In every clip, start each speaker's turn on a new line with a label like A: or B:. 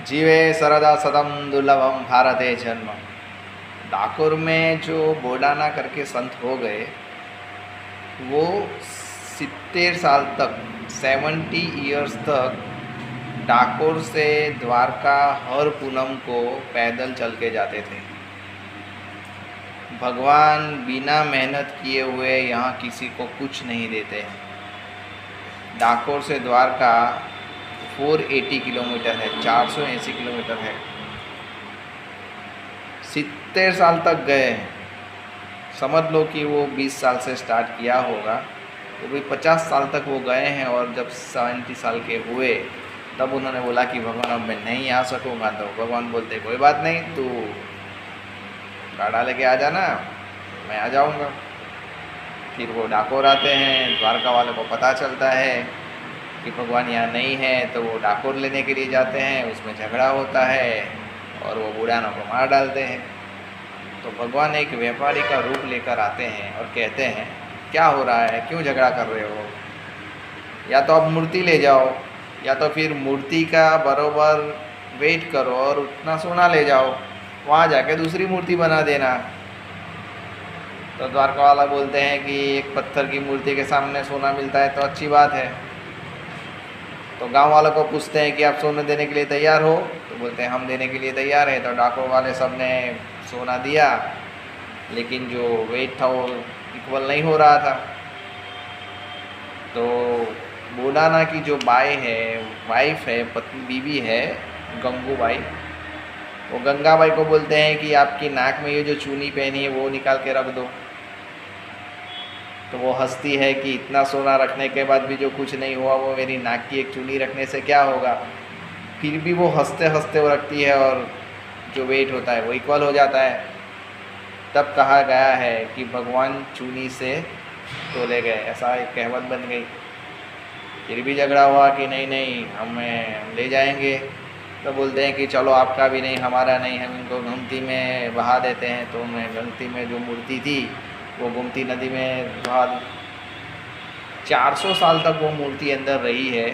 A: जीवे सरदा सदम दुर्लभम भारते जन्म। डाकोर में जो बोडाना करके संत हो गए, वो 70 साल तक 70 इयर्स तक डाकोर से द्वारका हर पूनम को पैदल चल के जाते थे। भगवान बिना मेहनत किए हुए यहाँ किसी को कुछ नहीं देते हैं। डाकोर से द्वारका 480 किलोमीटर है, 480 किलोमीटर है। 70 साल तक गए हैं। समझ लो कि वो 20 साल से स्टार्ट किया होगा, तो भाई 50 साल तक वो गए हैं। और जब 70 साल के हुए तब उन्होंने बोला कि भगवान अब मैं नहीं आ सकूँगा। तो भगवान बोलते कोई बात नहीं, तू गाड़ा लेके आ जाना, मैं आ जाऊँगा। फिर वो डाकोर आते हैं। द्वारका वाले को पता चलता है कि भगवान यहाँ नहीं है, तो वो डाकोर लेने के लिए जाते हैं। उसमें झगड़ा होता है और वो बुढ़ानों को मार डालते हैं। तो भगवान एक व्यापारी का रूप लेकर आते हैं और कहते हैं क्या हो रहा है, क्यों झगड़ा कर रहे हो? या तो आप मूर्ति ले जाओ, या तो फिर मूर्ति का बराबर वेट करो और उतना सोना ले जाओ, वहाँ जाके दूसरी मूर्ति बना देना। तो द्वारका वाला बोलते हैं कि एक पत्थर की मूर्ति के सामने सोना मिलता है तो अच्छी बात है। तो गांव वालों को पूछते हैं कि आप सोना देने के लिए तैयार हो? तो बोलते हैं हम देने के लिए तैयार हैं। तो डाकोर वाले सब ने सोना दिया, लेकिन जो वेट था वो इक्वल नहीं हो रहा था। तो बोडाना की जो बाई है, वाइफ है, पत्नी बीवी है, गंगूबाई, वो गंगाबाई को बोलते हैं कि आपकी नाक में ये जो चूनी पहनी है वो निकाल के रख दो। तो वो हंसती है कि इतना सोना रखने के बाद भी जो कुछ नहीं हुआ, वो मेरी नाक की एक चूनी रखने से क्या होगा। फिर भी वो हंसते हंसते वो रखती है और जो वेट होता है वो इक्वल हो जाता है। तब कहा गया है कि भगवान चूनी से तोले गए, ऐसा एक कहावत बन गई। फिर भी झगड़ा हुआ कि नहीं नहीं हम ले जाएंगे। तो बोलते हैं कि चलो आपका भी नहीं हमारा नहीं, हम इनको गोमती में बहा देते हैं। तो मैं गोमती में जो मूर्ति थी वो गोमती नदी में बहा दी। 400 साल तक वो मूर्ति अंदर रही है।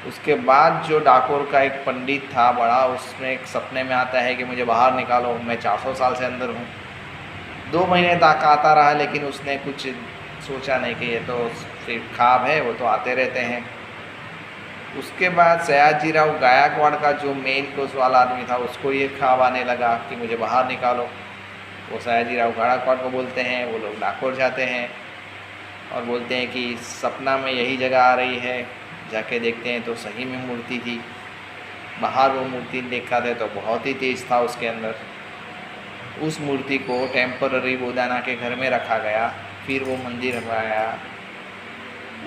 A: उसके बाद जो डाकोर का एक पंडित था बड़ा, उसमें एक सपने में आता है कि मुझे बाहर निकालो, मैं 400 साल से अंदर हूँ। 2 महीने तक आता रहा, लेकिन उसने कुछ सोचा नहीं कि ये तो फिर ख्वाब है, वो तो आते रहते हैं। उसके बाद सयाजीराव गायकवाड़ का जो मेन कोस वाला आदमी था, उसको ये ख्वाब आने लगा कि मुझे बाहर निकालो। वो सयाजीराव गायकवाड़ को बोलते हैं, वो लोग डाकोर जाते हैं और बोलते हैं कि सपना में यही जगह आ रही है, जाके देखते हैं। तो सही में मूर्ति थी। बाहर वो मूर्ति देखा था तो बहुत ही तेज था उसके अंदर। उस मूर्ति को टेम्पररी बोडाना के घर में रखा गया, फिर वो मंदिर बनाया।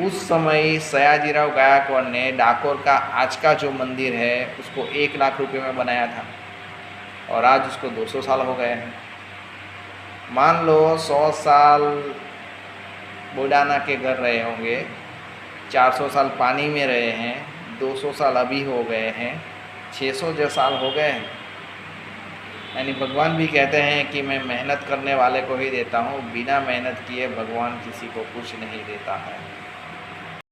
A: उस समय सयाजीराव गायकवाड़ ने डाकोर का आज का जो मंदिर है उसको 1 लाख रुपए में बनाया था, और आज उसको 200 साल हो गए हैं। मान लो 100 साल बोडाना के घर रहे होंगे, 400 साल पानी में रहे हैं, 200 साल अभी हो गए हैं, 600 जो साल हो गए हैं। यानी भगवान भी कहते हैं कि मैं मेहनत करने वाले को ही देता हूँ, बिना मेहनत किए भगवान किसी को कुछ नहीं देता है।